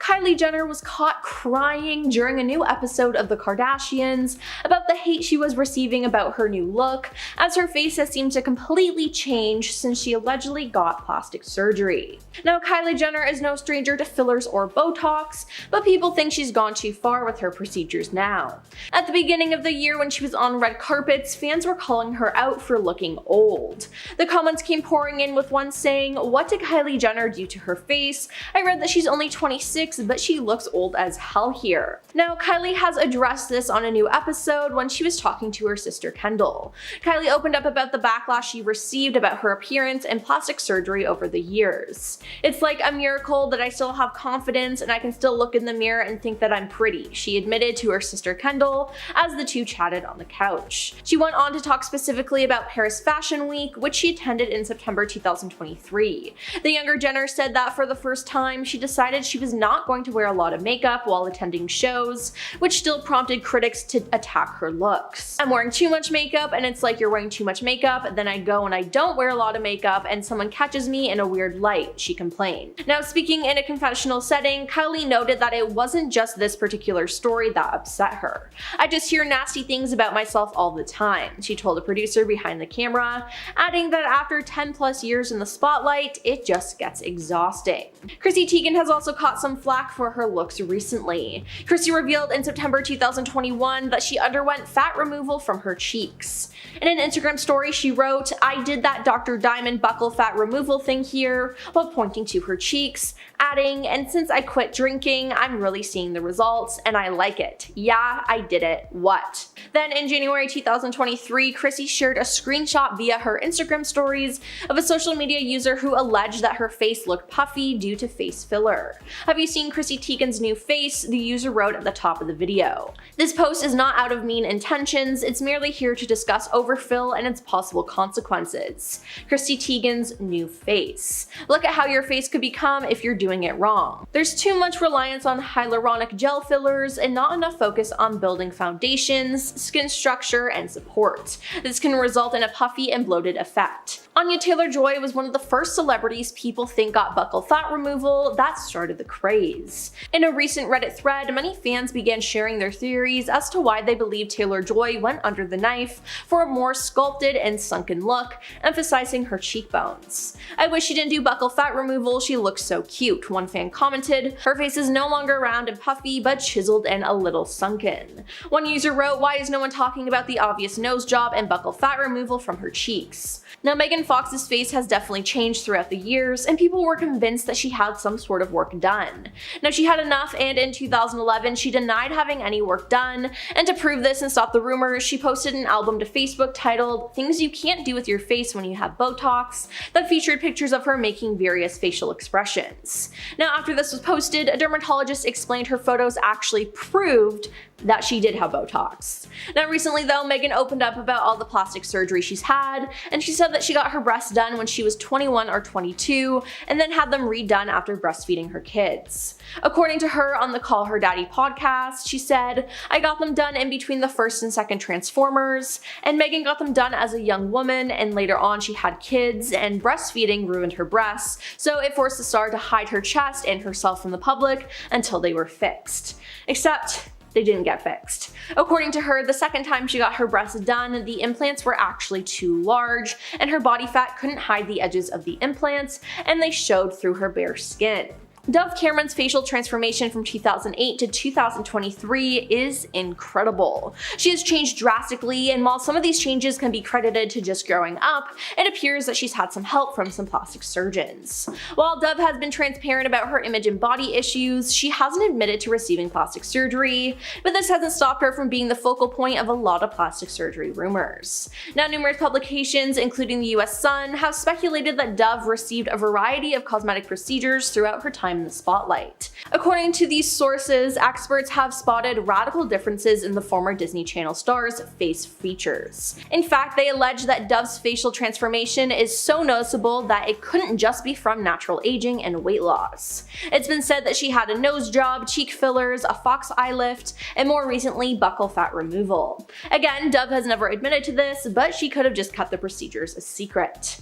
Kylie Jenner was caught crying during a new episode of The Kardashians about the hate she was receiving about her new look, as her face has seemed to completely change since she allegedly got plastic surgery. Now, Kylie Jenner is no stranger to fillers or Botox, but people think she's gone too far with her procedures now. At the beginning of the year when she was on red carpets, fans were calling her out for looking old. The comments came pouring in, with one saying, "What did Kylie Jenner do to her face? I read that she's only 26, but she looks old as hell here." Now, Kylie has addressed this on a new episode when she was talking to her sister Kendall. Kylie opened up about the backlash she received about her appearance and plastic surgery over the years. "It's like a miracle that I still have confidence and I can still look in the mirror and think that I'm pretty," she admitted to her sister Kendall as the two chatted on the couch. She went on to talk specifically about Paris Fashion Week, which she attended in September 2023. The younger Jenner said that for the first time, she decided she was not going to wear a lot of makeup while attending shows, which still prompted critics to attack her looks. "I'm wearing too much makeup and it's like you're wearing too much makeup, then I go and I don't wear a lot of makeup and someone catches me in a weird light," she complained. Now, speaking in a confessional setting, Kylie noted that it wasn't just this particular story that upset her. "I just hear nasty things about myself all the time," she told a producer behind the camera, adding that after 10 plus years in the spotlight, it just gets exhausting. Chrissy Teigen has also caught some flack for her looks recently. Chrissy revealed in September 2021 that she underwent fat removal from her cheeks. In an Instagram story, she wrote, "I did that Dr. Diamond buccal fat removal thing here," while pointing to her cheeks, adding, "And since I quit drinking, I'm really seeing the results, and I like it. Yeah, I did it. What?" Then in January 2023, Chrissy shared a screenshot via her Instagram stories of a social media user who alleged that her face looked puffy due to face filler. "Have you seen Chrissy Teigen's new face?" the user wrote at the top of the video. "This post is not out of mean intentions, it's merely here to discuss overfill and its possible consequences. Chrissy Teigen's new face. Look at how your face could become if you're doing it wrong. There's too much reliance on hyaluronic gel fillers and not enough focus on building foundations, skin structure, and support. This can result in a puffy and bloated effect." Anya Taylor-Joy was one of the first celebrities people think got buccal fat removal that started the craze. In a recent Reddit thread, many fans began sharing their theories as to why they believe Taylor-Joy went under the knife for a more sculpted and sunken look, emphasizing her cheekbones. "I wish she didn't do buccal fat removal, she looks so cute," one fan commented. "Her face is no longer round and puffy, but chiseled and a little sunken." One user wrote, "Why is no one talking about the obvious nose job and buccal fat removal from her cheeks?" Now, Megan Fox's face has definitely changed throughout the years, and people were convinced that she had some sort of work done. Now, she had enough, and in 2011, she denied having any work done, and to prove this and stop the rumors, she posted an album to Facebook titled "Things You Can't Do With Your Face When You Have Botox" that featured pictures of her making various facial expressions. Now, after this was posted, a dermatologist explained her photos actually proved that she did have Botox. Now, recently though, Megan opened up about all the plastic surgery she's had, and she said that she got her breasts done when she was 21 or 22, and then had them redone after breastfeeding her kids. According to her on the Call Her Daddy podcast, she said, "I got them done in between the first and second Transformers, and Megan got them done as a young woman, and later on she had kids, and breastfeeding ruined her breasts, so it forced the star to hide her chest and herself from the public until they were fixed." Except they didn't get fixed. According to her, the second time she got her breasts done, the implants were actually too large, and her body fat couldn't hide the edges of the implants, and they showed through her bare skin. Dove Cameron's facial transformation from 2008 to 2023 is incredible. She has changed drastically, and while some of these changes can be credited to just growing up, it appears that she's had some help from some plastic surgeons. While Dove has been transparent about her image and body issues, she hasn't admitted to receiving plastic surgery, but this hasn't stopped her from being the focal point of a lot of plastic surgery rumors. Now, numerous publications, including the US Sun, have speculated that Dove received a variety of cosmetic procedures throughout her time in the spotlight. According to these sources, experts have spotted radical differences in the former Disney Channel star's face features. In fact, they allege that Dove's facial transformation is so noticeable that it couldn't just be from natural aging and weight loss. It's been said that she had a nose job, cheek fillers, a fox eye lift, and more recently, buccal fat removal. Again, Dove has never admitted to this, but she could have just kept the procedures a secret.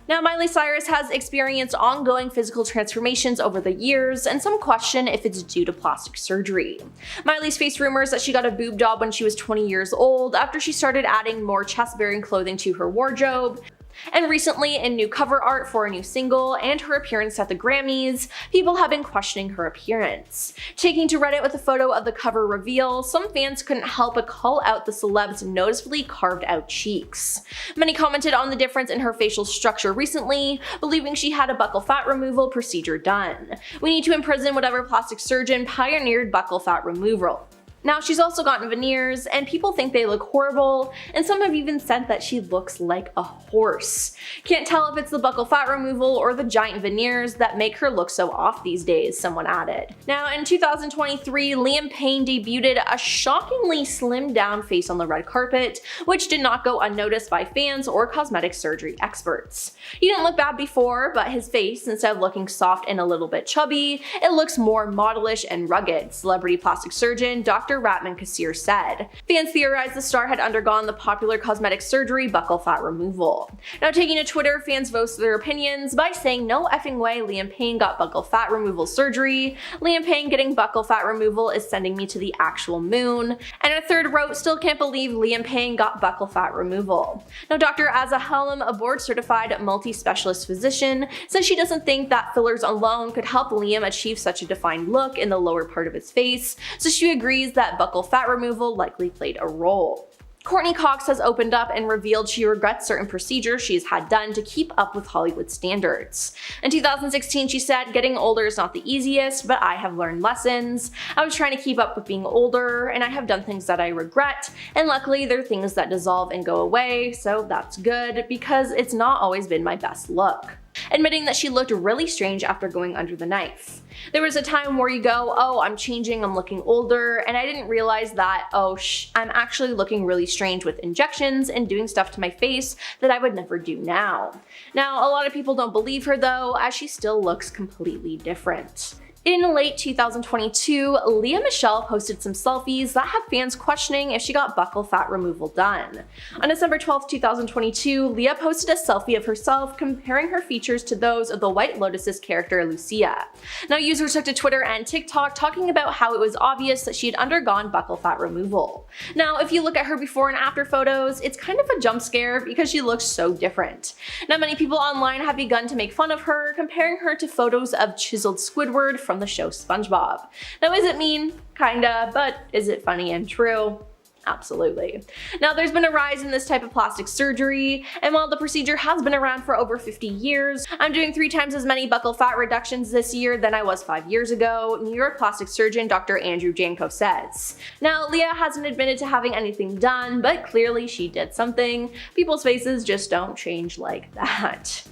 Now, Miley Cyrus has experienced ongoing physical transformations over the years, and some question if it's due to plastic surgery. Miley's faced rumors that she got a boob job when she was 20 years old after she started adding more chest-bearing clothing to her wardrobe. And recently, in new cover art for a new single and her appearance at the Grammys, people have been questioning her appearance. Taking to Reddit with a photo of the cover reveal, some fans couldn't help but call out the celeb's noticeably carved out cheeks. Many commented on the difference in her facial structure recently, believing she had a buccal fat removal procedure done. We need to imprison whatever plastic surgeon pioneered buccal fat removal. Now, she's also gotten veneers, and people think they look horrible, and some have even said that she looks like a horse. Can't tell if it's the buccal fat removal or the giant veneers that make her look so off these days, someone added. Now, in 2023, Payne debuted a shockingly slimmed down face on the red carpet, which did not go unnoticed by fans or cosmetic surgery experts. He didn't look bad before, but his face, instead of looking soft and a little bit chubby, it looks more modelish and rugged, celebrity plastic surgeon Dr. Ratman Kassir said. Fans theorized the star had undergone the popular cosmetic surgery buccal fat removal. Now, taking to Twitter, fans voiced their opinions by saying no effing way Payne got buccal fat removal surgery, Payne getting buccal fat removal is sending me to the actual moon, and a third wrote still can't believe Payne got buccal fat removal. Now, Dr. Azza Helm, a board-certified multi-specialist physician, says she doesn't think that fillers alone could help Liam achieve such a defined look in the lower part of his face, so she agrees that buccal fat removal likely played a role. Courtney Cox has opened up and revealed she regrets certain procedures she's had done to keep up with Hollywood standards. In 2016, she said, "Getting older is not the easiest, but I have learned lessons. I was trying to keep up with being older, and I have done things that I regret, and luckily they're things that dissolve and go away, so that's good, because it's not always been my best look." Admitting that she looked really strange after going under the knife. There was a time where you go, oh, I'm changing, I'm looking older, and I didn't realize that, I'm actually looking really strange with injections and doing stuff to my face that I would never do now. Now, a lot of people don't believe her though, as she still looks completely different. In late 2022, Leah Michele posted some selfies that had fans questioning if she got buccal fat removal done. On December 12, 2022, Leah posted a selfie of herself comparing her features to those of the White Lotus's character Lucia. Now, users took to Twitter and TikTok talking about how it was obvious that she had undergone buccal fat removal. Now, if you look at her before and after photos, it's kind of a jump scare because she looks so different. Now, many people online have begun to make fun of her, comparing her to photos of chiseled Squidward from the show SpongeBob. Now, is it mean? Kinda, but is it funny and true? Absolutely. Now, there's been a rise in this type of plastic surgery, and while the procedure has been around for over 50 years, I'm doing 3 times as many buccal fat reductions this year than I was 5 years ago, New York plastic surgeon Dr. Andrew Janko says. Now, Leah hasn't admitted to having anything done, but clearly she did something. People's faces just don't change like that.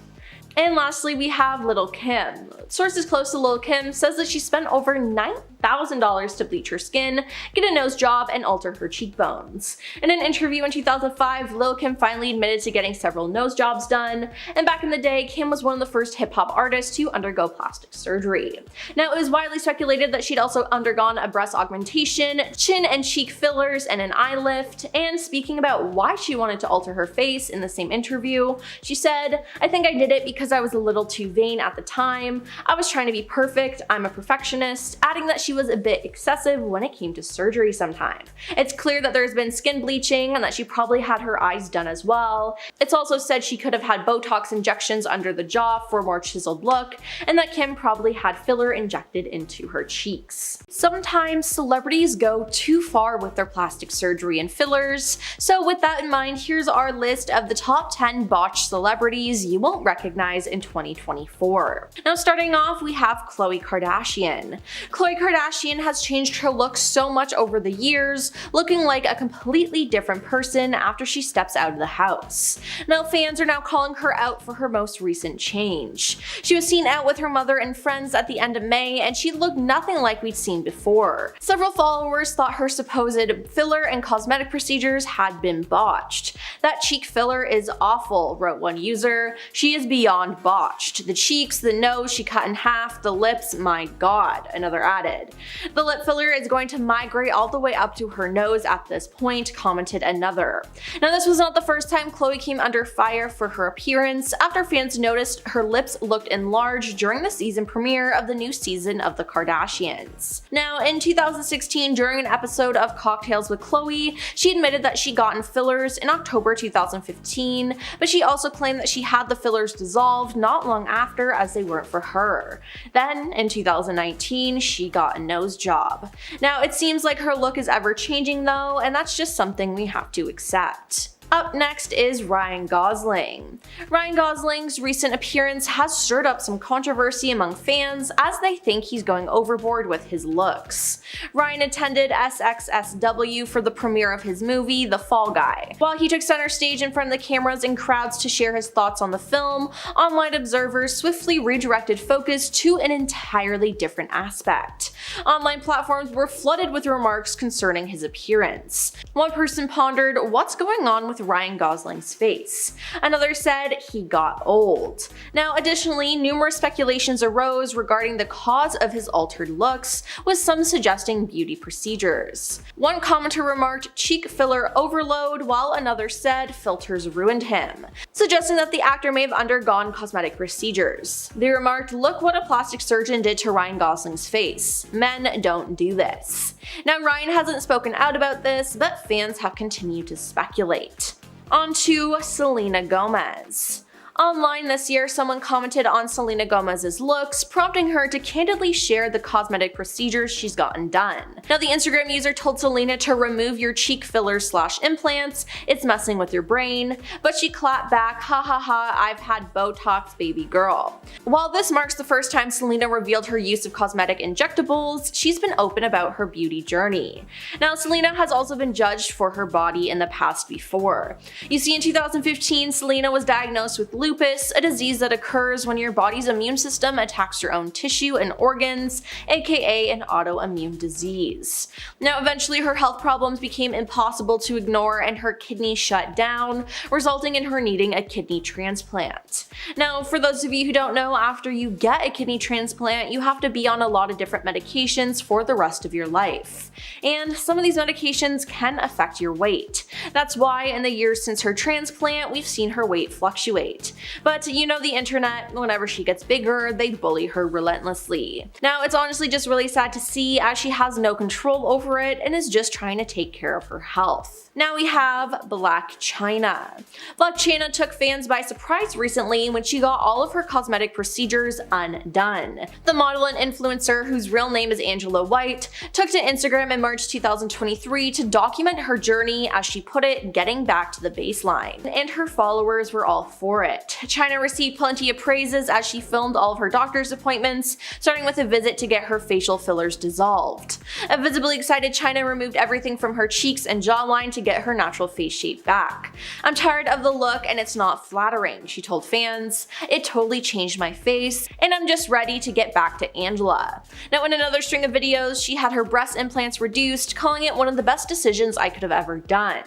And lastly, we have Lil Kim. Sources close to Lil Kim says that she spent over $9,000 to bleach her skin, get a nose job, and alter her cheekbones. In an interview in 2005, Lil Kim finally admitted to getting several nose jobs done, and back in the day, Kim was one of the first hip-hop artists to undergo plastic surgery. Now, it was widely speculated that she'd also undergone a breast augmentation, chin and cheek fillers, and an eye lift, and speaking about why she wanted to alter her face in the same interview, she said, "I think I did it because I was a little too vain at the time. I was trying to be perfect, I'm a perfectionist," adding that she was a bit excessive when it came to surgery sometimes. It's clear that there's been skin bleaching and that she probably had her eyes done as well. It's also said she could have had Botox injections under the jaw for a more chiseled look, and that Kim probably had filler injected into her cheeks. Sometimes celebrities go too far with their plastic surgery and fillers, so with that in mind, here's our list of the top 10 botched celebrities you won't recognize in 2024. Now, starting off, we have Khloe Kardashian. Khloe Kardashian has changed her look so much over the years, looking like a completely different person after she steps out of the house. Now, fans are now calling her out for her most recent change. She was seen out with her mother and friends at the end of May, and she looked nothing like we'd seen before. Several followers thought her supposed filler and cosmetic procedures had been botched. "That cheek filler is awful," wrote one user. "She is beyond botched. The cheeks, the nose she cut in half, the lips, my god," another added. The lip filler is going to migrate all the way up to her nose at this point, commented another. Now this was not the first time Khloe came under fire for her appearance after fans noticed her lips looked enlarged during the season premiere of the new season of The Kardashians. Now in 2016, during an episode of Cocktails with Khloe, she admitted that she gotten fillers in October 2015, but she also claimed that she had the fillers dissolved not long after as they weren't for her. Then in 2019, she got a nose job. Now it seems like her look is ever changing though, and that's just something we have to accept. Up next is Ryan Gosling. Ryan Gosling's recent appearance has stirred up some controversy among fans as they think he's going overboard with his looks. Ryan attended SXSW for the premiere of his movie, The Fall Guy. While he took center stage in front of the cameras and crowds to share his thoughts on the film, online observers swiftly redirected focus to an entirely different aspect. Online platforms were flooded with remarks concerning his appearance. One person pondered, "What's going on with Ryan Gosling's face?" Another said he got old. Now additionally, numerous speculations arose regarding the cause of his altered looks, with some suggesting beauty procedures. One commenter remarked cheek filler overload, while another said filters ruined him, suggesting that the actor may have undergone cosmetic procedures. They remarked, "Look what a plastic surgeon did to Ryan Gosling's face. Men don't do this." Now Ryan hasn't spoken out about this, but fans have continued to speculate. On to Selena Gomez. Online this year, someone commented on Selena Gomez's looks, prompting her to candidly share the cosmetic procedures she's gotten done. Now the Instagram user told Selena to remove your cheek fillers/implants, it's messing with your brain, but she clapped back, "Ha ha ha, I've had Botox, baby girl." While this marks the first time Selena revealed her use of cosmetic injectables, she's been open about her beauty journey. Now Selena has also been judged for her body in the past before. You see, in 2015, Selena was diagnosed with lupus, a disease that occurs when your body's immune system attacks your own tissue and organs, aka an autoimmune disease. Now eventually her health problems became impossible to ignore and her kidneys shut down, resulting in her needing a kidney transplant. Now for those of you who don't know, after you get a kidney transplant, you have to be on a lot of different medications for the rest of your life. And some of these medications can affect your weight. That's why in the years since her transplant, we've seen her weight fluctuate. But you know the internet, whenever she gets bigger, they bully her relentlessly. Now it's honestly just really sad to see, as she has no control over it and is just trying to take care of her health. Now we have Blac Chyna. Blac Chyna took fans by surprise recently when she got all of her cosmetic procedures undone. The model and influencer, whose real name is Angela White, took to Instagram in March 2023 to document her journey, as she put it, getting back to the baseline. And her followers were all for it. Chyna received plenty of praises as she filmed all of her doctor's appointments, starting with a visit to get her facial fillers dissolved. A visibly excited Chyna removed everything from her cheeks and jawline to get her natural face shape back. "I'm tired of the look and it's not flattering," she told fans. "It totally changed my face and I'm just ready to get back to Angela." Now in another string of videos, she had her breast implants reduced, calling it one of the best decisions I could have ever done.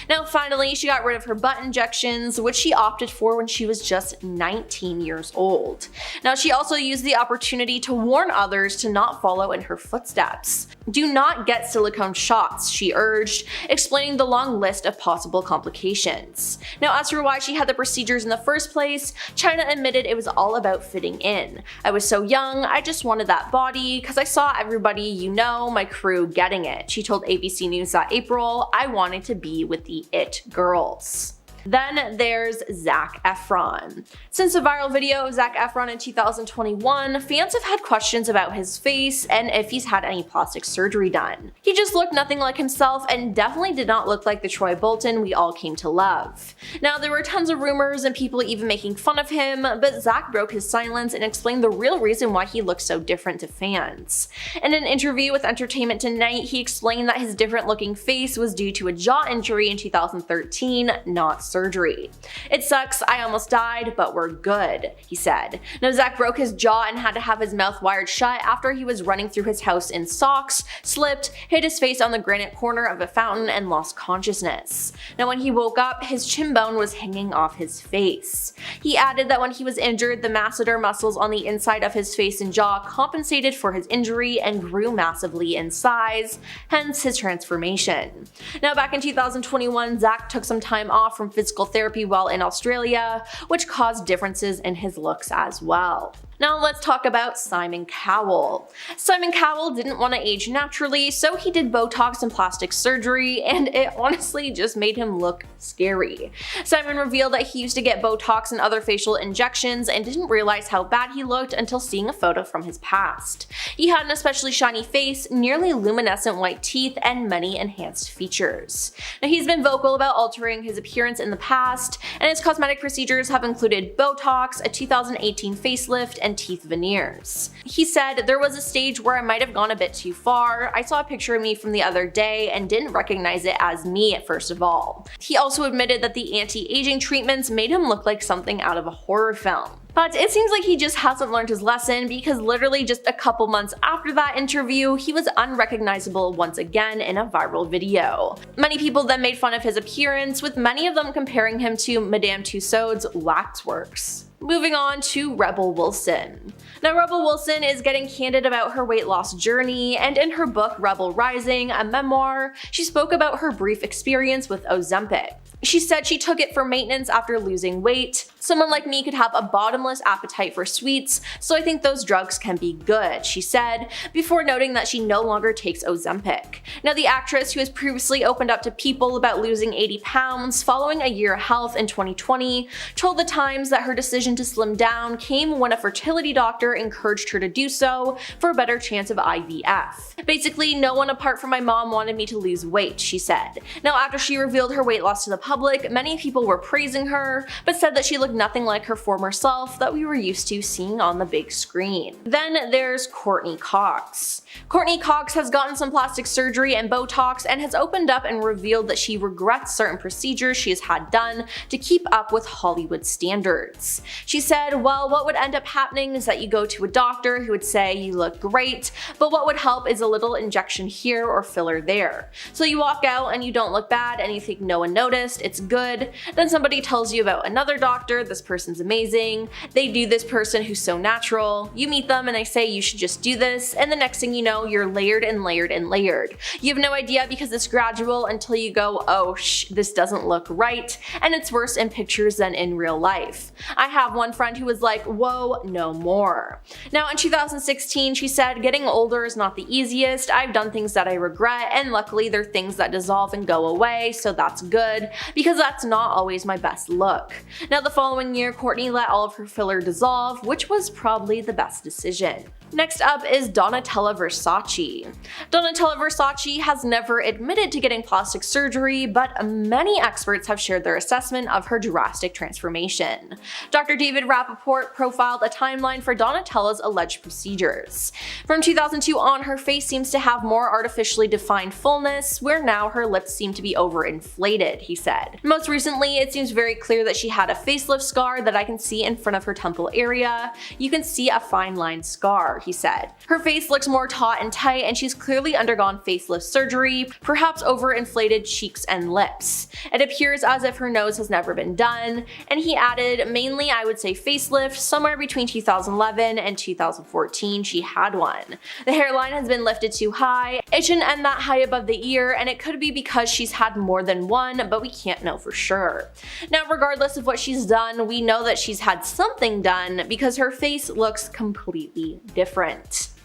Now finally, she got rid of her butt injections, which she opted for when she was just 19 years old. Now she also used the opportunity to warn others to not follow in her footsteps. "Do not get silicone shots," she urged, explaining the long list of possible complications. Now as for why she had the procedures in the first place, Chyna admitted it was all about fitting in. "I was so young, I just wanted that body because I saw everybody, you know, my crew getting it," she told ABC News that April. "I wanted to be with the it girls." Then there's Zac Efron. Since a viral video of Zac Efron in 2021, fans have had questions about his face and if he's had any plastic surgery done. He just looked nothing like himself and definitely did not look like the Troy Bolton we all came to love. Now there were tons of rumors and people even making fun of him, but Zac broke his silence and explained the real reason why he looked so different to fans. In an interview with Entertainment Tonight, he explained that his different looking face was due to a jaw injury in 2013, not surgery. surgery. "It sucks, I almost died, but we're good," he said. Now, Zac broke his jaw and had to have his mouth wired shut after he was running through his house in socks, slipped, hit his face on the granite corner of a fountain, and lost consciousness. Now, when he woke up, his chin bone was hanging off his face. He added that when he was injured, the masseter muscles on the inside of his face and jaw compensated for his injury and grew massively in size, hence his transformation. Now, back in 2021, Zac took some time off from physical therapy while in Australia, which caused differences in his looks as well. Now let's talk about Simon Cowell. Simon Cowell didn't want to age naturally, so he did Botox and plastic surgery, and it honestly just made him look scary. Simon revealed that he used to get Botox and other facial injections and didn't realize how bad he looked until seeing a photo from his past. He had an especially shiny face, nearly luminescent white teeth, and many enhanced features. Now, he's been vocal about altering his appearance in the past, and his cosmetic procedures have included Botox, a 2018 facelift, and teeth veneers. He said, "There was a stage where I might have gone a bit too far. I saw a picture of me from the other day and didn't recognize it as me at first of all." He also admitted that the anti-aging treatments made him look like something out of a horror film. But it seems like he just hasn't learned his lesson, because literally just a couple months after that interview, he was unrecognizable once again in a viral video. Many people then made fun of his appearance, with many of them comparing him to Madame Tussauds waxworks. Moving on to Rebel Wilson. Now, Rebel Wilson is getting candid about her weight loss journey, and in her book Rebel Rising, a memoir, she spoke about her brief experience with Ozempic. She said she took it for maintenance after losing weight. "Someone like me could have a bottomless appetite for sweets, so I think those drugs can be good," she said, before noting that she no longer takes Ozempic. Now, the actress, who has previously opened up to people about losing 80 pounds following a year of health in 2020, told The Times that her decision to slim down came when a fertility doctor encouraged her to do so for a better chance of IVF. "Basically, no one apart from my mom wanted me to lose weight," she said. Now, after she revealed her weight loss to the public, many people were praising her, but said that she looked nothing like her former self that we were used to seeing on the big screen. Then there's Courtney Cox. Courtney Cox has gotten some plastic surgery and Botox and has opened up and revealed that she regrets certain procedures she has had done to keep up with Hollywood standards. She said, "Well, what would end up happening is that you go to a doctor who would say you look great, but what would help is a little injection here or filler there. So you walk out and you don't look bad and you think no one noticed, it's good. Then somebody tells you about another doctor, this person's amazing, they do this person who's so natural, you meet them and they say you should just do this, and the next thing you know, you're layered and layered and layered. You have no idea because it's gradual until you go, oh this doesn't look right, and it's worse in pictures than in real life. I have one friend who was like, whoa, no more." Now, in 2016, she said, "Getting older is not the easiest. I've done things that I regret, and luckily they're things that dissolve and go away, so that's good, because that's not always my best look." Now, the following year, Courtney let all of her filler dissolve, which was probably the best decision. Next up is Donatella Versace. Donatella Versace has never admitted to getting plastic surgery, but many experts have shared their assessment of her drastic transformation. Dr. David Rappaport profiled a timeline for Donatella's alleged procedures. From 2002 on, her face seems to have more artificially defined fullness, where now her lips seem to be overinflated, he said. Most recently, it seems very clear that she had a facelift scar that I can see in front of her temple area. You can see a fine line scar, he said. Her face looks more taut and tight, and she's clearly undergone facelift surgery, perhaps overinflated cheeks and lips. It appears as if her nose has never been done, and he added, mainly I would say facelift, somewhere between 2011 and 2014 she had one. The hairline has been lifted too high, it shouldn't end that high above the ear, and it could be because she's had more than one, but we can't know for sure. Now, regardless of what she's done, we know that she's had something done because her face looks completely different.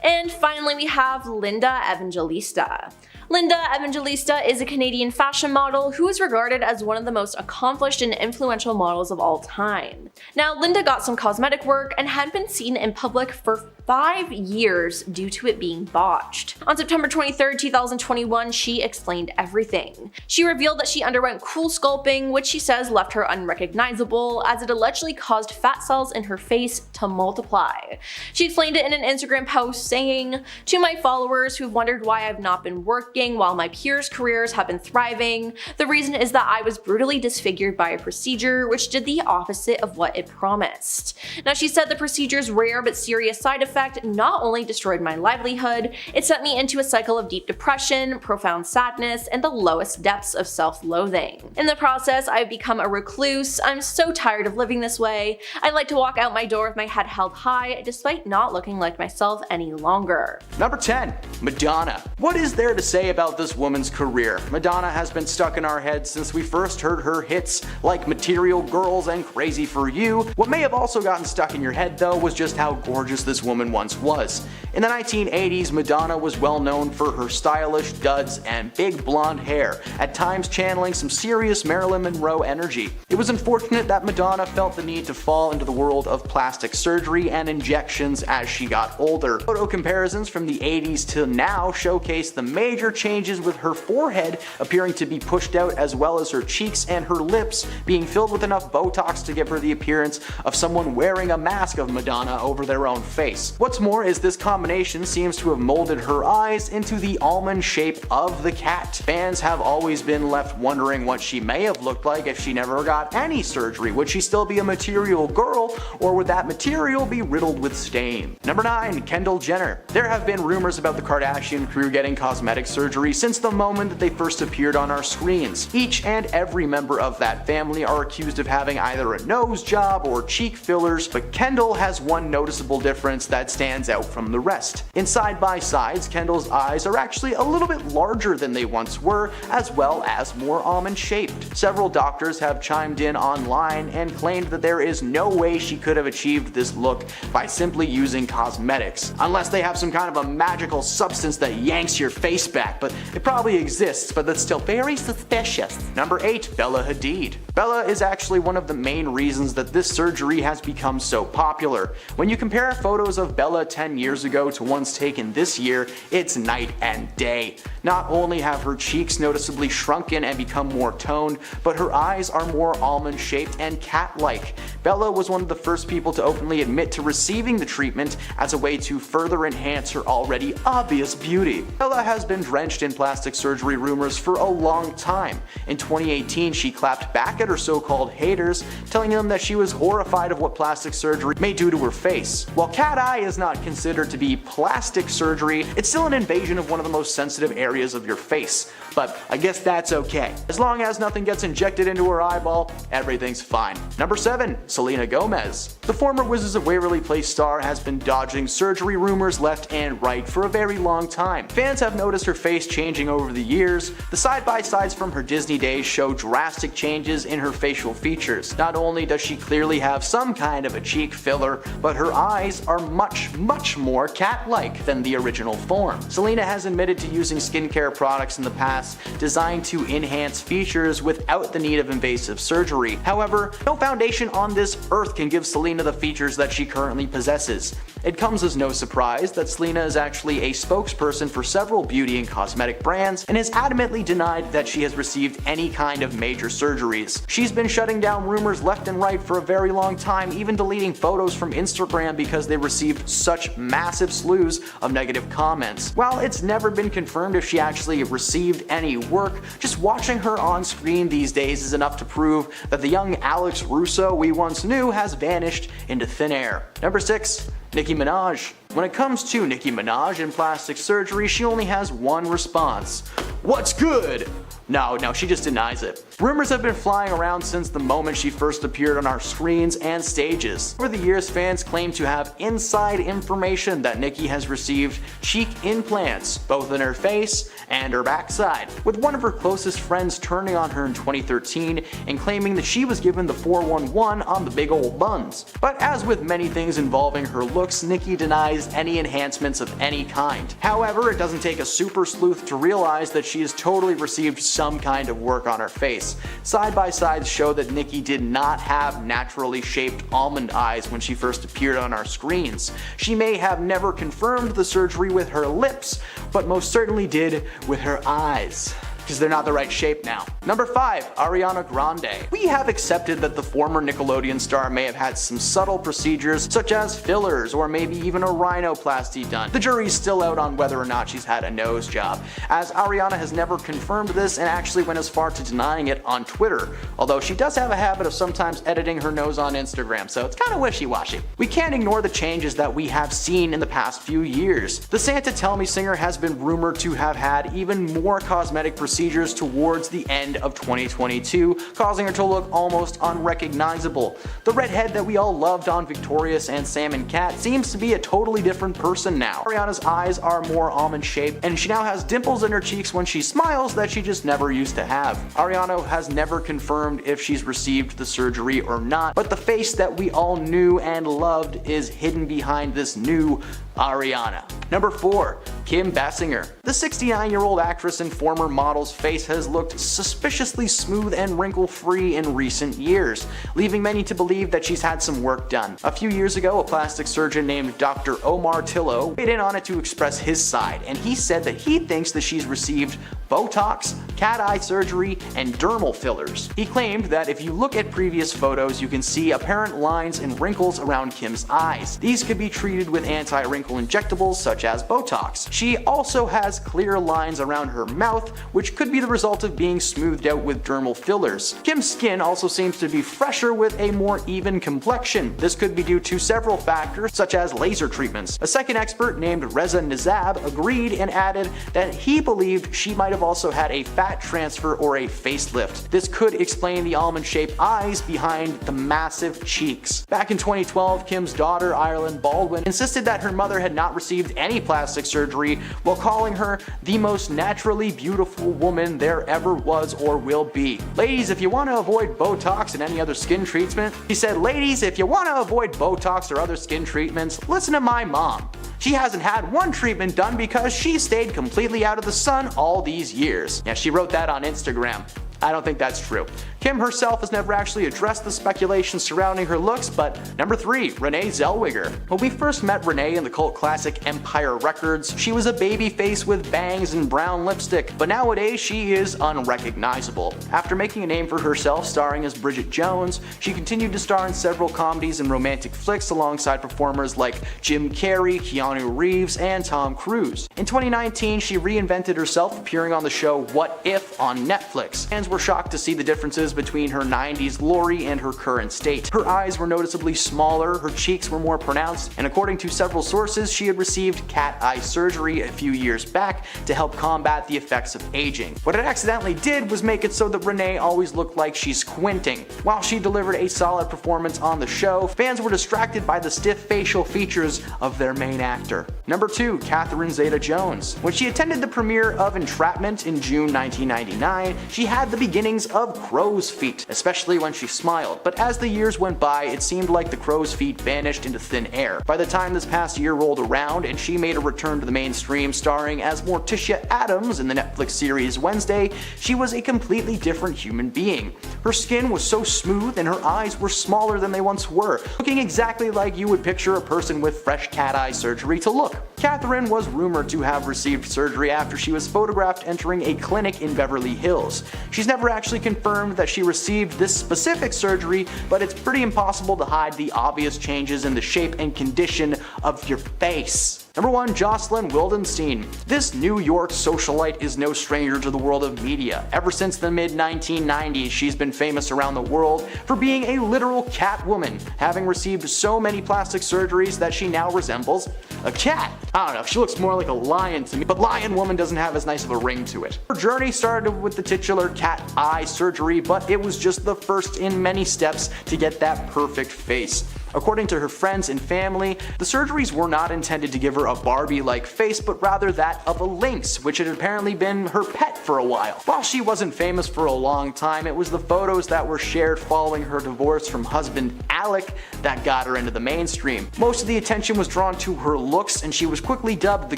And finally, we have Linda Evangelista. Linda Evangelista is a Canadian fashion model who is regarded as one of the most accomplished and influential models of all time. Now, Linda got some cosmetic work and hadn't been seen in public for 5 years due to it being botched. On September 23, 2021, she explained everything. She revealed that she underwent cool sculpting, which she says left her unrecognizable as it allegedly caused fat cells in her face to multiply. She explained it in an Instagram post, saying, "To my followers who've wondered why I've not been working while my peers' careers have been thriving, the reason is that I was brutally disfigured by a procedure which did the opposite of what it promised." Now, she said the procedure's rare but serious side effect not only destroyed my livelihood, it sent me into a cycle of deep depression, profound sadness, and the lowest depths of self-loathing. In the process, I've become a recluse. I'm so tired of living this way. I'd like to walk out my door with my head held high, despite not looking like myself any longer. Number 10. Madonna. What is there to say about this woman's career? Madonna has been stuck in our heads since we first heard her hits like Material Girls and Crazy for You. What may have also gotten stuck in your head though was just how gorgeous this woman once was. In the 1980s, Madonna was well known for her stylish duds and big blonde hair, at times channeling some serious Marilyn Monroe energy. It was unfortunate that Madonna felt the need to fall into the world of plastic surgery and injections as she got older. Photo comparisons from the 80s to now showcase the major changes, with her forehead appearing to be pushed out, as well as her cheeks and her lips being filled with enough Botox to give her the appearance of someone wearing a mask of Madonna over their own face. What's more is this combination seems to have molded her eyes into the almond shape of the cat. Fans have always been left wondering what she may have looked like if she never got any surgery. Would she still be a material girl, or would that material be riddled with stain? Number 9. Kendall Jenner. There have been rumors about the Kardashian crew getting cosmetic surgery since the moment that they first appeared on our screens. Each and every member of that family are accused of having either a nose job or cheek fillers, but Kendall has one noticeable difference that stands out from the rest. In side-by-sides, Kendall's eyes are actually a little bit larger than they once were, as well as more almond-shaped. Several doctors have chimed in online and claimed that there is no way she could have achieved this look by simply using cosmetics, unless they have some kind of a magical substance that yanks your face back, but it probably exists, but that's still very suspicious. Number 8. Bella Hadid. Bella is actually one of the main reasons that this surgery has become so popular. When you compare photos of Bella 10 years ago to ones taken this year, it's night and day. Not only have her cheeks noticeably shrunken and become more toned, but her eyes are more almond-shaped and cat-like. Bella was one of the first people to openly admit to receiving the treatment as a way to further enhance her already obvious beauty. Bella has been drenched in plastic surgery rumors for a long time. In 2018, she clapped back at her so-called haters, telling them that she was horrified of what plastic surgery may do to her face. While cat eye is not considered to be plastic surgery, it's still an invasion of one of the most sensitive areas of your face. But I guess that's okay. As long as nothing gets injected into her eyeball, everything's fine. Number 7. Selena Gomez. The former Wizards of Waverly Place star has been dodging surgery rumors left and right for a very long time. Fans have noticed her face changing over the years. The side-by-sides from her Disney days show drastic changes in her facial features. Not only does she clearly have some kind of a cheek filler, but her eyes are much more cat-like than the original form. Selena has admitted to using skincare products in the past designed to enhance features without the need of invasive surgery. However, no foundation on this earth can give Selena the features that she currently possesses. It comes as no surprise that Selena is actually a spokesperson for several beauty and cosmetic brands and has adamantly denied that she has received any kind of major surgeries. She's been shutting down rumors left and right for a very long time, even deleting photos from Instagram because they received such massive slews of negative comments. While it's never been confirmed if she actually received any work, just watching her on screen these days is enough to prove that the young Alex Russo we once knew has vanished into thin air. Number 6. Nicki Minaj. When it comes to Nicki Minaj and plastic surgery, she only has one response. What's good? No, she just denies it. Rumors have been flying around since the moment she first appeared on our screens and stages. Over the years, fans claim to have inside information that Nicki has received cheek implants, both in her face and her backside, with one of her closest friends turning on her in 2013 and claiming that she was given the 411 on the big old buns. But as with many things involving her looks, Nicki denies any enhancements of any kind. However, it doesn't take a super sleuth to realize that she has totally received some kind of work on her face. Side-by-sides show that Nicki did not have naturally shaped almond eyes when she first appeared on our screens. She may have never confirmed the surgery with her lips, but most certainly did with her eyes. because they're not the right shape now. Number 5. Ariana Grande. We have accepted that the former Nickelodeon star may have had some subtle procedures such as fillers or maybe even a rhinoplasty done. The jury's still out on whether or not she's had a nose job, as Ariana has never confirmed this and actually went as far to denying it on Twitter, although she does have a habit of sometimes editing her nose on Instagram, so it's kinda wishy-washy. We can't ignore the changes that we have seen in the past few years. The Santa Tell Me singer has been rumored to have had even more cosmetic procedures towards the end of 2022, causing her to look almost unrecognizable. The redhead that we all loved on Victorious and Sam and Cat seems to be a totally different person now. Ariana's eyes are more almond shaped, and she now has dimples in her cheeks when she smiles that she just never used to have. Ariana has never confirmed if she's received the surgery or not, but the face that we all knew and loved is hidden behind this new Ariana. Number 4. Kim Basinger. The 69-year-old actress and former model's face has looked suspiciously smooth and wrinkle-free in recent years, leaving many to believe that she's had some work done. A few years ago, a plastic surgeon named Dr. Omar Tillo weighed in on it to express his side, and he said that he thinks that she's received Botox, cat eye surgery, and dermal fillers. He claimed that if you look at previous photos, you can see apparent lines and wrinkles around Kim's eyes. These could be treated with anti-wrinkle injectables such as Botox. She also has clear lines around her mouth, which could be the result of being smoothed out with dermal fillers. Kim's skin also seems to be fresher with a more even complexion. This could be due to several factors such as laser treatments. A second expert named Reza Nizab agreed and added that he believed she might have also had a fat transfer or a facelift. This could explain the almond-shaped eyes behind the massive cheeks. Back in 2012, Kim's daughter, Ireland Baldwin, insisted that her mother had not received any plastic surgery while calling her the most naturally beautiful woman there ever was or will be. Ladies, if you want to avoid Botox and any other skin treatment, he said, ladies, if you want to avoid Botox or other skin treatments, listen to my mom. She hasn't had one treatment done because she stayed completely out of the sun all these years. Yeah, she wrote that on Instagram. I don't think that's true. Kim herself has never actually addressed the speculation surrounding her looks, but number 3, Renee Zellweger. When we first met Renee in the cult classic Empire Records, she was a baby face with bangs and brown lipstick, but nowadays she is unrecognizable. After making a name for herself starring as Bridget Jones, she continued to star in several comedies and romantic flicks alongside performers like Jim Carrey, Keanu Reeves, and Tom Cruise. In 2019, she reinvented herself, appearing on the show What If on Netflix. Fans were shocked to see the differences between her 90s glory and her current state. Her eyes were noticeably smaller, her cheeks were more pronounced, and according to several sources, she had received cat eye surgery a few years back to help combat the effects of aging. What it accidentally did was make it so that Renee always looked like she's squinting. While she delivered a solid performance on the show, fans were distracted by the stiff facial features of their main actor. Number 2, Catherine Zeta-Jones. When she attended the premiere of Entrapment in June 1999, she had the beginnings of crow's feet, especially when she smiled, but as the years went by, it seemed like the crow's feet vanished into thin air. By the time this past year rolled around and she made a return to the mainstream starring as Morticia Addams in the Netflix series Wednesday, she was a completely different human being. Her skin was so smooth and her eyes were smaller than they once were, looking exactly like you would picture a person with fresh cat eye surgery to look. Catherine was rumored to have received surgery after she was photographed entering a clinic in Beverly Hills. She's never actually confirmed that she received this specific surgery, but it's pretty impossible to hide the obvious changes in the shape and condition of your face. Number 1, Jocelyn Wildenstein. This New York socialite is no stranger to the world of media. Ever since the mid-1990s, she's been famous around the world for being a literal cat woman, having received so many plastic surgeries that she now resembles a cat. I don't know, she looks more like a lion to me, but lion woman doesn't have as nice of a ring to it. Her journey started with the titular cat eye surgery, but it was just the first in many steps to get that perfect face. According to her friends and family, the surgeries were not intended to give her a Barbie-like face, but rather that of a lynx, which had apparently been her pet for a while. While she wasn't famous for a long time, it was the photos that were shared following her divorce from husband Alec that got her into the mainstream. Most of the attention was drawn to her looks, and she was quickly dubbed the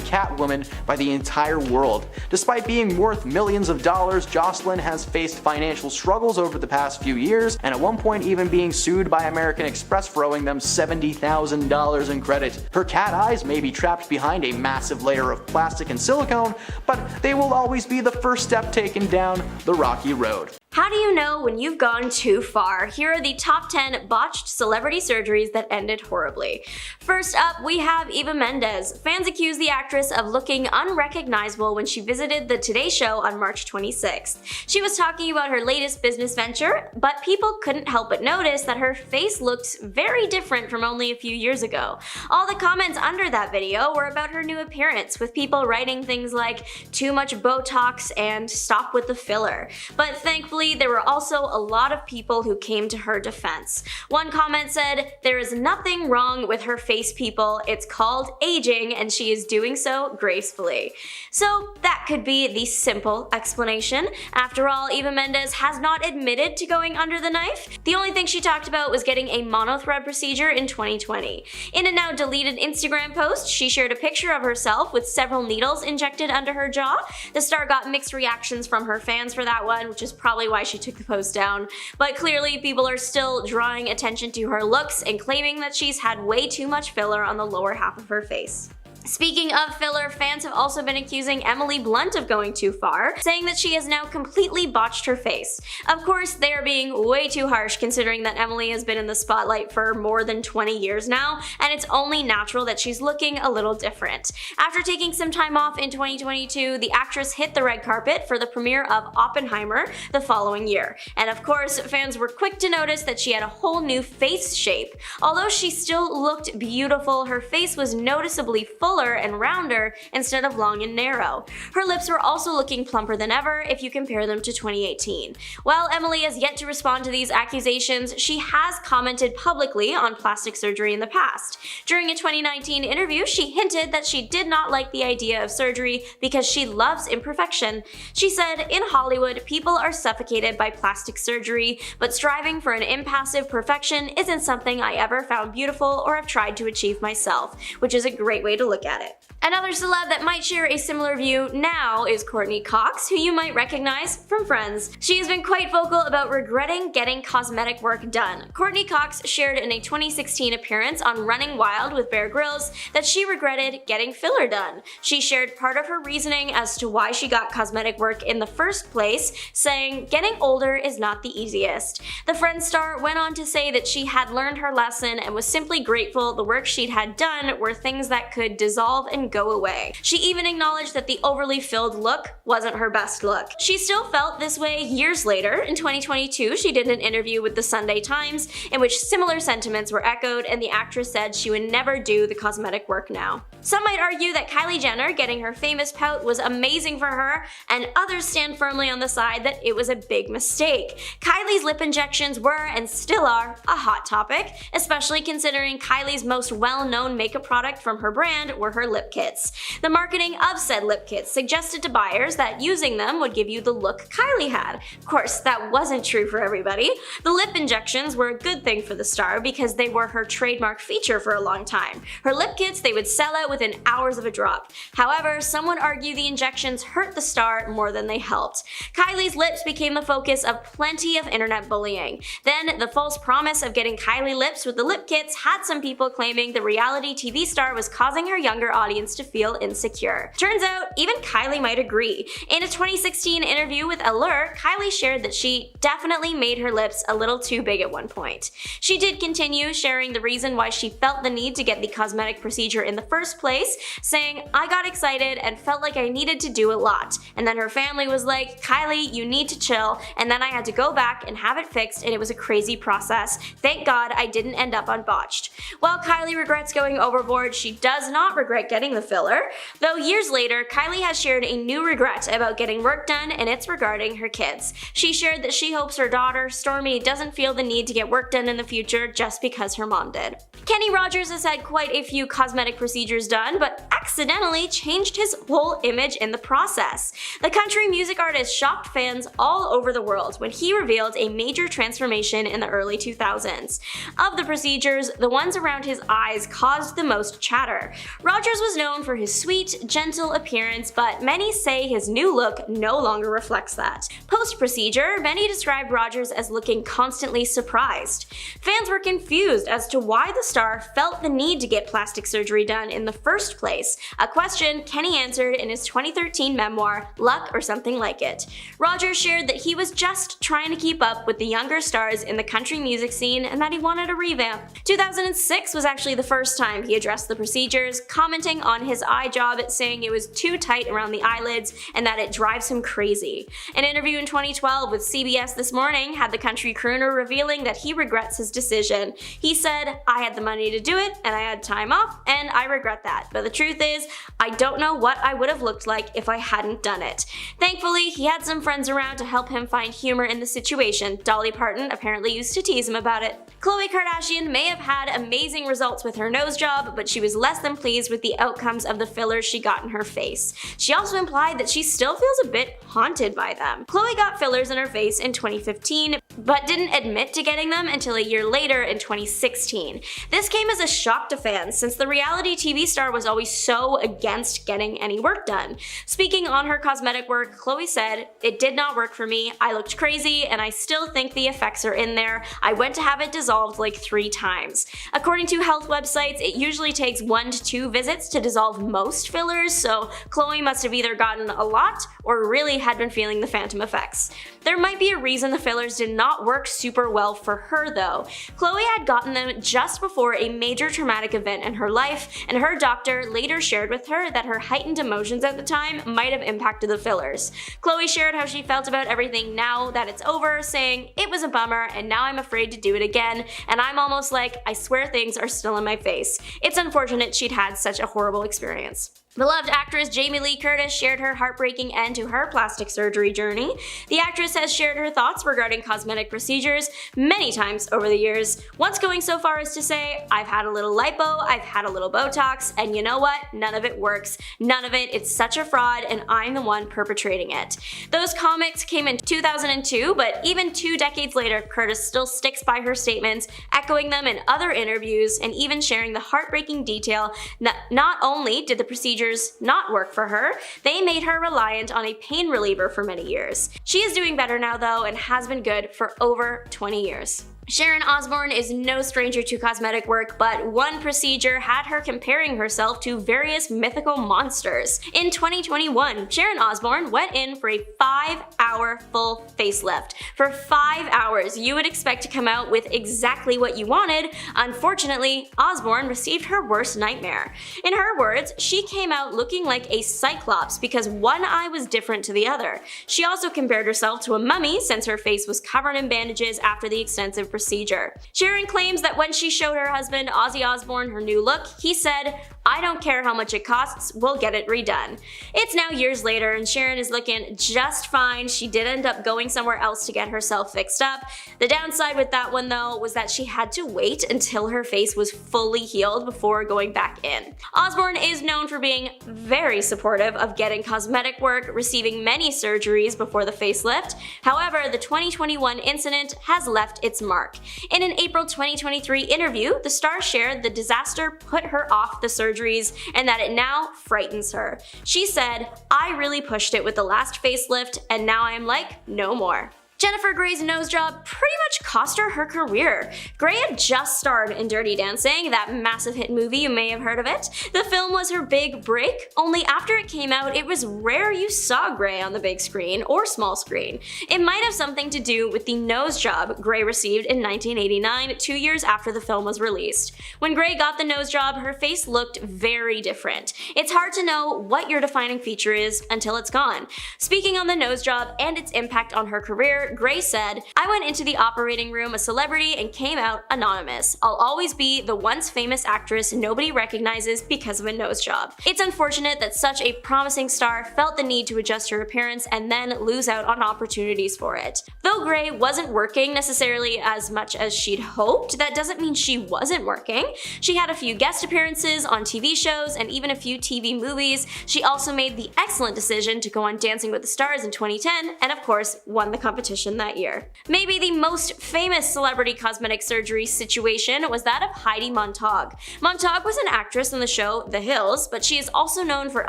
Catwoman by the entire world. Despite being worth millions of dollars, Jocelyn has faced financial struggles over the past few years, and at one point even being sued by American Express for owing them $70,000 in credit. Her cat eyes may be trapped behind a massive layer of plastic and silicone, but they will always be the first step taken down the rocky road. How do you know when you've gone too far? Here are the top 10 botched celebrity surgeries that ended horribly. First up, we have Eva Mendes. Fans accuse the actress of looking unrecognizable when she visited the Today Show on March 26th. She was talking about her latest business venture, but people couldn't help but notice that her face looked very different from only a few years ago. All the comments under that video were about her new appearance, with people writing things like, "too much Botox" and "stop with the filler." But thankfully, there were also a lot of people who came to her defense. One comment said, "There is nothing wrong with her face, people. It's called aging, and she is doing so gracefully." So that could be the simple explanation. After all, Eva Mendes has not admitted to going under the knife. The only thing she talked about was getting a monothread procedure in 2020. In a now deleted Instagram post, she shared a picture of herself with several needles injected under her jaw. The star got mixed reactions from her fans for that one, which is probably why she took the post down. But clearly, people are still drawing attention to her looks and claiming that she's had way too much filler on the lower half of her face. Speaking of filler, fans have also been accusing Emily Blunt of going too far, saying that she has now completely botched her face. Of course, they are being way too harsh considering that Emily has been in the spotlight for more than 20 years now, and it's only natural that she's looking a little different. After taking some time off in 2022, the actress hit the red carpet for the premiere of Oppenheimer the following year. And of course, fans were quick to notice that she had a whole new face shape. Although she still looked beautiful, her face was noticeably fuller and rounder instead of long and narrow. Her lips were also looking plumper than ever if you compare them to 2018. While Emily has yet to respond to these accusations, she has commented publicly on plastic surgery in the past. During a 2019 interview, she hinted that she did not like the idea of surgery because she loves imperfection. She said, "In Hollywood, people are suffocated by plastic surgery, but striving for an impassive perfection isn't something I ever found beautiful or have tried to achieve myself," which is a great way to look at it. Another celeb that might share a similar view now is Courtney Cox, who you might recognize from Friends. She has been quite vocal about regretting getting cosmetic work done. Courtney Cox shared in a 2016 appearance on Running Wild with Bear Grylls that she regretted getting filler done. She shared part of her reasoning as to why she got cosmetic work in the first place, saying, "Getting older is not the easiest." The Friends star went on to say that she had learned her lesson and was simply grateful the work she'd had done were things that could dissolve and go away. She even acknowledged that the overly filled look wasn't her best look. She still felt this way years later. In 2022, she did an interview with the Sunday Times in which similar sentiments were echoed, and the actress said she would never do the cosmetic work now. Some might argue that Kylie Jenner getting her famous pout was amazing for her, and others stand firmly on the side that it was a big mistake. Kylie's lip injections were, and still are, a hot topic, especially considering Kylie's most well-known makeup product from her brand were her lip kits. The marketing of said lip kits suggested to buyers that using them would give you the look Kylie had. Of course, that wasn't true for everybody. The lip injections were a good thing for the star because they were her trademark feature for a long time. Her lip kits, they would sell out within hours of a drop. However, some would argue the injections hurt the star more than they helped. Kylie's lips became the focus of plenty of internet bullying. Then, the false promise of getting Kylie lips with the lip kits had some people claiming the reality TV star was causing her younger audience to feel insecure. Turns out, even Kylie might agree. In a 2016 interview with Allure, Kylie shared that she definitely made her lips a little too big at one point. She did continue sharing the reason why she felt the need to get the cosmetic procedure in the first place, saying, "I got excited and felt like I needed to do a lot. And then her family was like, Kylie, you need to chill, and then I had to go back and have it fixed, and it was a crazy process. Thank God I didn't end up on Botched." While Kylie regrets going overboard, she does not regret getting the filler. Though years later, Kylie has shared a new regret about getting work done, and it's regarding her kids. She shared that she hopes her daughter, Stormy, doesn't feel the need to get work done in the future just because her mom did. Kenny Rogers has had quite a few cosmetic procedures done, but accidentally changed his whole image in the process. The country music artist shocked fans all over the world when he revealed a major transformation in the early 2000s. Of the procedures, the ones around his eyes caused the most chatter. Rogers was known for his sweet, gentle appearance, but many say his new look no longer reflects that. Post-procedure, many described Rogers as looking constantly surprised. Fans were confused as to why the star felt the need to get plastic surgery done in the first place, a question Kenny answered in his 2013 memoir, Luck or Something Like It. Rogers shared that he was just trying to keep up with the younger stars in the country music scene and that he wanted a revamp. 2006 was actually the first time he addressed the procedures, commenting on his eye job, saying it was too tight around the eyelids and that it drives him crazy. An interview in 2012 with CBS This Morning had the country crooner revealing that he regrets his decision. He said, "I had the money to do it and I had time off and I regret that, but the truth is, I don't know what I would have looked like if I hadn't done it." Thankfully, he had some friends around to help him find humor in the situation. Dolly Parton apparently used to tease him about it. Khloe Kardashian may have had amazing results with her nose job, but she was less than pleased with the outcomes of the fillers she got in her face. She also implied that she still feels a bit haunted by them. Khloe got fillers in her face in 2015, but didn't admit to getting them until a year later in 2016. This came as a shock to fans since the reality TV star was always so against getting any work done. Speaking on her cosmetic work, Khloe said, "It did not work for me. I looked crazy and I still think the effects are in there. I went to have it dissolved like 3 times. According to health websites, it usually takes 1 to 2 visits to dissolve most fillers, so Khloe must have either gotten a lot or really had been feeling the phantom effects. There might be a reason the fillers did not work super well for her though. Khloe had gotten them just before a major traumatic event in her life, and her doctor later shared with her that her heightened emotions at the time might have impacted the fillers. Khloe shared how she felt about everything now that it's over, saying, "It was a bummer and now I'm afraid to do it again, and I'm almost like, I swear things are still in my face. It's unfortunate she'd had such a horrible experience." Beloved actress Jamie Lee Curtis shared her heartbreaking end to her plastic surgery journey. The actress has shared her thoughts regarding cosmetic procedures many times over the years, once going so far as to say, "I've had a little lipo, I've had a little Botox, and you know what? None of it works. None of it, it's such a fraud, and I'm the one perpetrating it." Those comments came in 2002, but even 2 decades later, Curtis still sticks by her statements, echoing them in other interviews, and even sharing the heartbreaking detail that not only did the procedure not work for her, they made her reliant on a pain reliever for many years. She is doing better now though and has been good for over 20 years. Sharon Osborne is no stranger to cosmetic work, but one procedure had her comparing herself to various mythical monsters. In 2021, Sharon Osborne went in for a 5-hour full facelift. For 5 hours, you would expect to come out with exactly what you wanted. Unfortunately, Osborne received her worst nightmare. In her words, she came out looking like a cyclops because one eye was different to the other. She also compared herself to a mummy since her face was covered in bandages after the extensive procedure. Sharon claims that when she showed her husband Ozzy Osbourne her new look, he said, "I don't care how much it costs, we'll get it redone." It's now years later and Sharon is looking just fine. She did end up going somewhere else to get herself fixed up. The downside with that one though was that she had to wait until her face was fully healed before going back in. Osborne is known for being very supportive of getting cosmetic work, receiving many surgeries before the facelift. However, the 2021 incident has left its mark. In an April 2023 interview, the star shared the disaster put her off the surgeries and that it now frightens her. She said, "I really pushed it with the last facelift and now I am like, no more." Jennifer Grey's nose job pretty much cost her her career. Grey had just starred in Dirty Dancing, that massive hit movie, you may have heard of it. The film was her big break, only after it came out it was rare you saw Grey on the big screen or small screen. It might have something to do with the nose job Grey received in 1989, 2 years after the film was released. When Grey got the nose job, her face looked very different. It's hard to know what your defining feature is until it's gone. Speaking on the nose job and its impact on her career, Grey said, "I went into the operating room a celebrity and came out anonymous. I'll always be the once famous actress nobody recognizes because of a nose job." It's unfortunate that such a promising star felt the need to adjust her appearance and then lose out on opportunities for it. Though Grey wasn't working necessarily as much as she'd hoped, that doesn't mean she wasn't working. She had a few guest appearances on TV shows and even a few TV movies. She also made the excellent decision to go on Dancing with the Stars in 2010 and of course won the competition competition that year. Maybe the most famous celebrity cosmetic surgery situation was that of Heidi Montag. Montag was an actress on the show The Hills, but she is also known for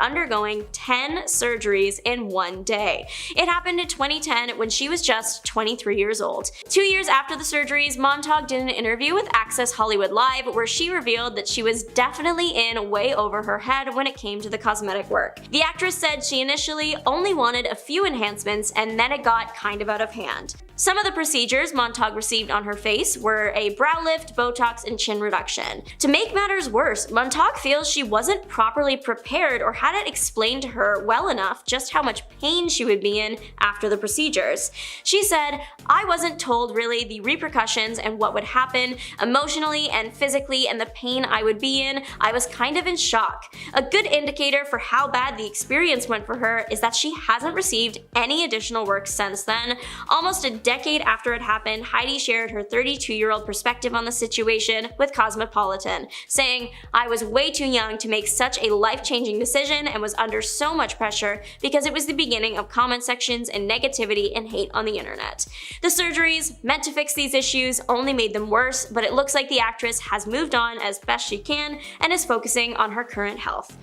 undergoing 10 surgeries in one day. It happened in 2010 when she was just 23 years old. 2 years after the surgeries, Montag did an interview with Access Hollywood Live where she revealed that she was definitely in way over her head when it came to the cosmetic work. The actress said she initially only wanted a few enhancements and then it got kind of out of hand. Some of the procedures Montag received on her face were a brow lift, Botox, and chin reduction. To make matters worse, Montag feels she wasn't properly prepared or had it explained to her well enough just how much pain she would be in after the procedures. She said, "I wasn't told really the repercussions and what would happen emotionally and physically and the pain I would be in. I was kind of in shock." A good indicator for how bad the experience went for her is that she hasn't received any additional work since then. Almost a decade after it happened, Heidi shared her 32-year-old perspective on the situation with Cosmopolitan, saying, "I was way too young to make such a life-changing decision and was under so much pressure because it was the beginning of comment sections and negativity and hate on the internet." The surgeries, meant to fix these issues, only made them worse, but it looks like the actress has moved on as best she can and is focusing on her current health.